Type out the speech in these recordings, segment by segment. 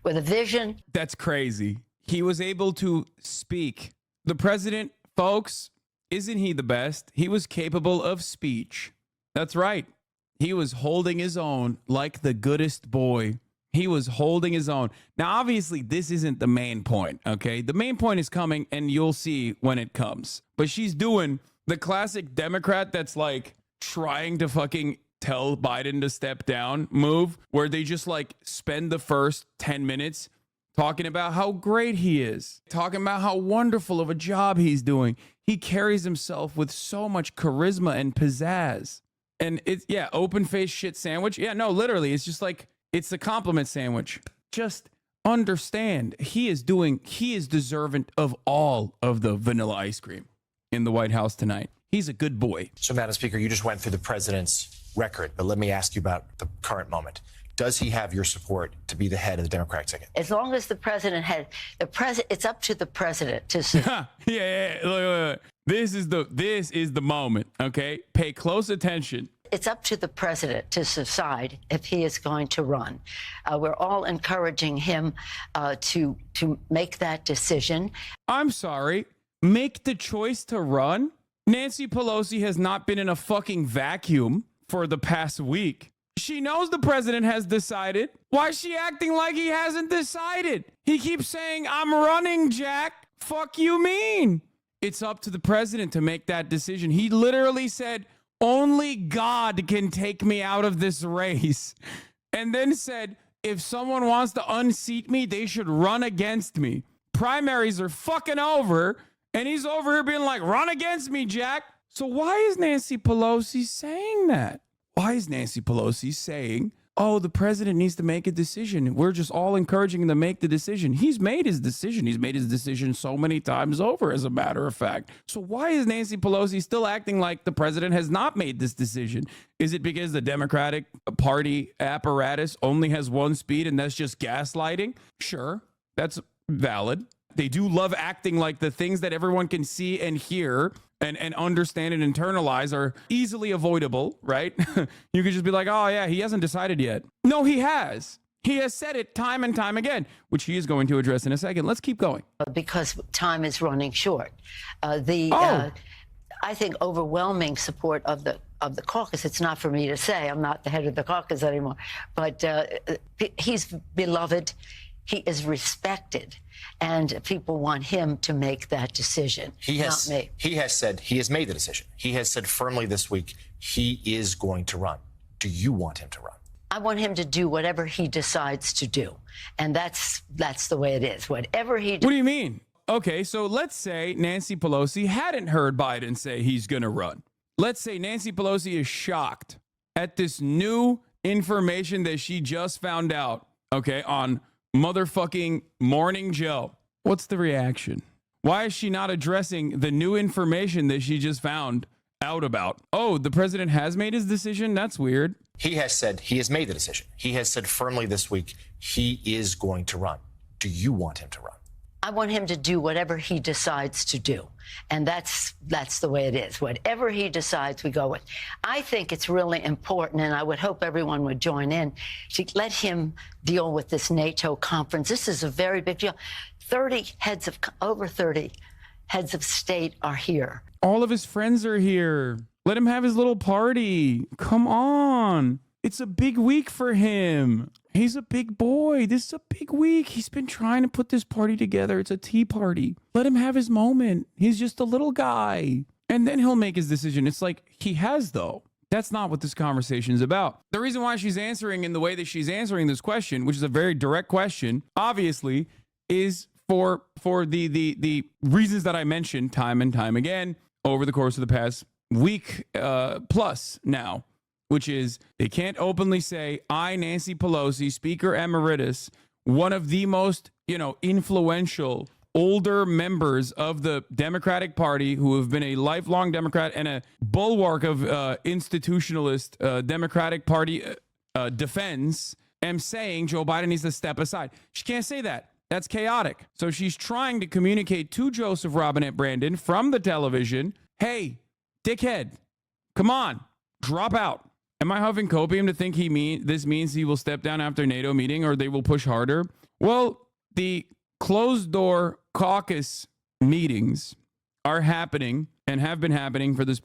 with a vision. That's crazy. He was able to speak. The president, folks, isn't he the best? He was capable of speech. That's right. He was holding his own like the goodest boy. He was holding his own. Now, obviously, this isn't the main point, okay? The main point is coming, and you'll see when it comes. But she's doing the classic Democrat that's like trying to fucking tell Biden to step down move, where they just like spend the first 10 minutes talking about how great he is, talking about how wonderful of a job he's doing. He carries himself with so much charisma and pizzazz. And it's, yeah, open-faced shit sandwich. Yeah, no, literally, it's just like, it's a compliment sandwich. Just understand, he is deserving of all of the vanilla ice cream in the White House tonight. He's a good boy. So, Madam Speaker, you just went through the president's record, but let me ask you about the current moment. Does he have your support to be the head of the Democratic ticket? As long as the president had it's up to the president to. Yeah. Look. This is the moment. Okay, pay close attention. It's up to the president to decide if he is going to run. We're all encouraging him to make that decision. I'm sorry. Make the choice to run? Nancy Pelosi has not been in a fucking vacuum for the past week. She knows the president has decided. Why is she acting like he hasn't decided? He keeps saying, I'm running, Jack. Fuck you mean? It's up to the president to make that decision. He literally said, only God can take me out of this race. And then said, if someone wants to unseat me, they should run against me. Primaries are fucking over. And he's over here being like, run against me, Jack. So why is Nancy Pelosi saying that? Why is Nancy Pelosi saying, oh, the president needs to make a decision? We're just all encouraging him to make the decision. He's made his decision. He's made his decision so many times over, as a matter of fact. So why is Nancy Pelosi still acting like the president has not made this decision? Is it because the Democratic Party apparatus only has one speed and that's just gaslighting? Sure, that's valid. They do love acting like the things that everyone can see and hear and understand and internalize are easily avoidable, right? You could just be like, oh, yeah, he hasn't decided yet. No, he has. He has said it time and time again, which he is going to address in a second. Let's keep going. Because time is running short. I think overwhelming support of the caucus. It's not for me to say. I'm not the head of the caucus anymore. But he's beloved. He is respected, and people want him to make that decision, not me. He has said he has made the decision. He has said firmly this week he is going to run. Do you want him to run? I want him to do whatever he decides to do, and that's the way it is. Whatever he. What do you mean? Okay, so let's say Nancy Pelosi hadn't heard Biden say he's going to run. Let's say Nancy Pelosi is shocked at this new information that she just found out, okay, on motherfucking Morning Joe. What's the reaction? Why is she not addressing the new information that she just found out about? Oh, the president has made his decision? That's weird. He has said he has made the decision. He has said firmly this week he is going to run. Do you want him to run? I want him to do whatever he decides to do. And that's the way it is. Whatever he decides, we go with. I think it's really important, and I would hope everyone would join in, to let him deal with this NATO conference. This is a very big deal. Over 30 heads of state are here. All of his friends are here. Let him have his little party. Come on. It's a big week for him. He's a big boy. This is a big week. He's been trying to put this party together. It's a tea party. Let him have his moment. He's just a little guy. And then he'll make his decision. It's like he has, though. That's not what this conversation is about. The reason why she's answering in the way that she's answering this question, which is a very direct question, obviously, is for the reasons that I mentioned time and time again over the course of the past week plus now. Which is, they can't openly say, I, Nancy Pelosi, Speaker Emeritus, one of the most, influential older members of the Democratic Party who have been a lifelong Democrat and a bulwark of institutionalist Democratic Party defense, am saying Joe Biden needs to step aside. She can't say that. That's chaotic. So she's trying to communicate to Joseph Robinette Brandon from the television, hey, dickhead, come on, drop out. Am I huffing copium to think this means he will step down after NATO meeting or they will push harder? Well, the closed door caucus meetings are happening and have been happening for the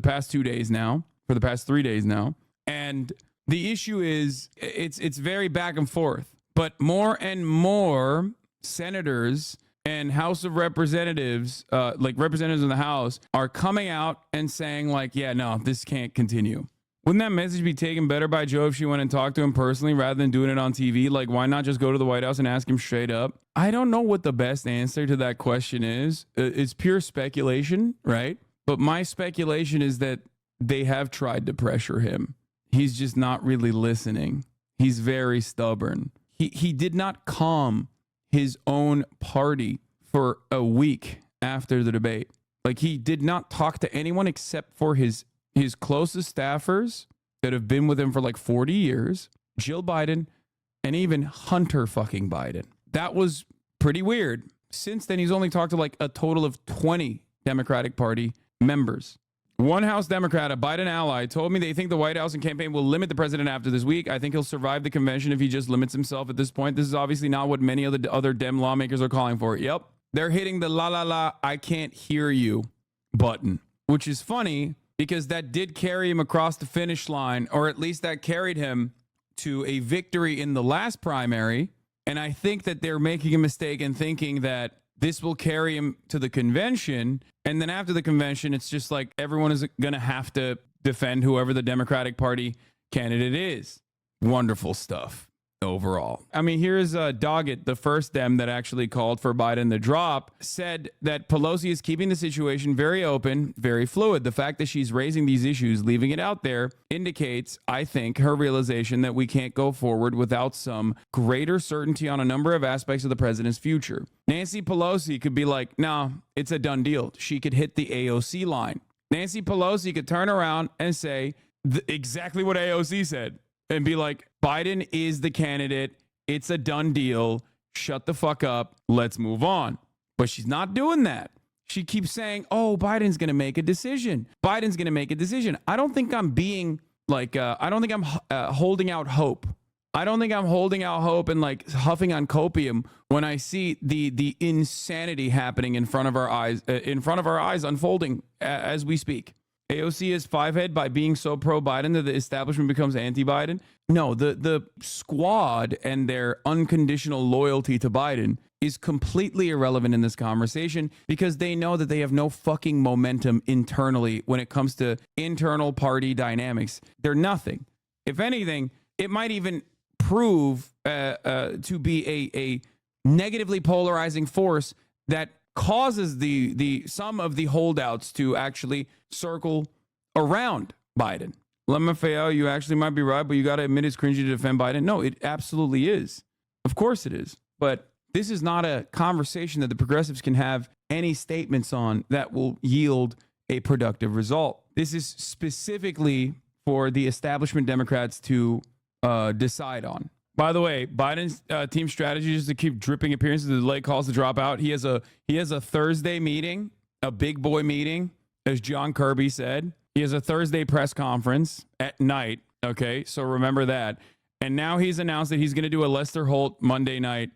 past 2 days now, for the past 3 days now. And the issue is it's very back and forth, but more and more senators and House of Representatives, like representatives in the House, are coming out and saying like, yeah, no, this can't continue. Wouldn't that message be taken better by Joe if she went and talked to him personally rather than doing it on TV? Like, why not just go to the White House and ask him straight up? I don't know what the best answer to that question is. It's pure speculation, right? But my speculation is that they have tried to pressure him. He's just not really listening. He's very stubborn. He did not calm his own party for a week after the debate. Like, he did not talk to anyone except for his closest staffers that have been with him for like 40 years, Jill Biden, and even Hunter fucking Biden. That was pretty weird. Since then, he's only talked to like a total of 20 Democratic Party members. One House Democrat, a Biden ally, told me they think the White House and campaign will limit the president after this week. I think he'll survive the convention if he just limits himself at this point. This is obviously not what many of the other Dem lawmakers are calling for. Yep. They're hitting the la la la, I can't hear you button, which is funny because that did carry him across the finish line, or at least that carried him to a victory in the last primary. And I think that they're making a mistake in thinking that this will carry him to the convention. And then after the convention, it's just like everyone is going to have to defend whoever the Democratic Party candidate is. Wonderful stuff overall. I mean, here's Doggett, the first Dem that actually called for Biden to drop, said that Pelosi is keeping the situation very open, very fluid. The fact that she's raising these issues, leaving it out there, indicates, I think, her realization that we can't go forward without some greater certainty on a number of aspects of the president's future. Nancy Pelosi could be like, no, it's a done deal. She could hit the AOC line. Nancy Pelosi could turn around and say exactly what AOC said and be like, Biden is the candidate. It's a done deal. Shut the fuck up. Let's move on. But she's not doing that. She keeps saying, oh, Biden's going to make a decision. Biden's going to make a decision. I don't think I'm being like, I don't think I'm holding out hope. I don't think I'm holding out hope and like huffing on copium when I see the insanity happening in front of our eyes, unfolding as we speak. AOC is fivehead by being so pro-Biden that the establishment becomes anti-Biden. No, the squad and their unconditional loyalty to Biden is completely irrelevant in this conversation because they know that they have no fucking momentum internally when it comes to internal party dynamics. They're nothing. If anything, it might even prove to be a negatively polarizing force that causes the some of the holdouts to actually circle around Biden. LeMafiel, you actually might be right, but you got to admit it's cringy to defend Biden. No, it absolutely is. Of course it is. But this is not a conversation that the progressives can have any statements on that will yield a productive result. This is specifically for the establishment Democrats to decide on. By the way, Biden's team strategy is to keep dripping appearances, the late calls to drop out. He has a Thursday meeting, a big boy meeting, as John Kirby said. He has a Thursday press conference at night. Okay, so remember that. And now he's announced that he's going to do a Lester Holt Monday night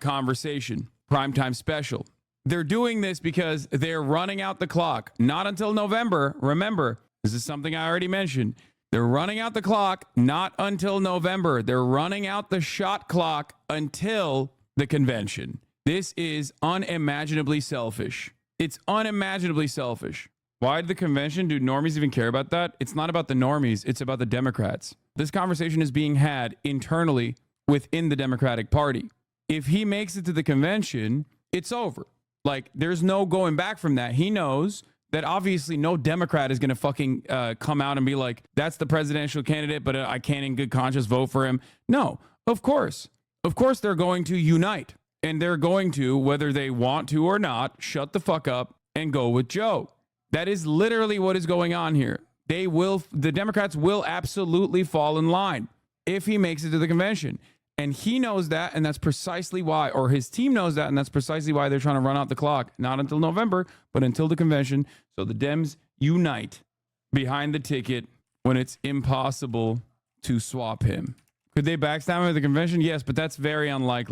conversation, primetime special. They're doing this because they're running out the clock. Not until November. Remember, this is something I already mentioned. They're running out the clock, not until November. They're running out the shot clock until the convention. This is unimaginably selfish. It's unimaginably selfish. Why did the convention? Do normies even care about that? It's not about the normies. It's about the Democrats. This conversation is being had internally within the Democratic Party. If he makes it to the convention, it's over. Like, there's no going back from that. He knows that obviously no Democrat is going to fucking come out and be like, that's the presidential candidate, but I can't in good conscience vote for him. No, of course. Of course they're going to unite. And they're going to, whether they want to or not, shut the fuck up and go with Joe. That is literally what is going on here. The Democrats will absolutely fall in line if he makes it to the convention. And he knows that, and that's precisely why, or his team knows that, and that's precisely why they're trying to run out the clock, not until November, but until the convention. So the Dems unite behind the ticket when it's impossible to swap him. Could they backstab him at the convention? Yes, but that's very unlikely.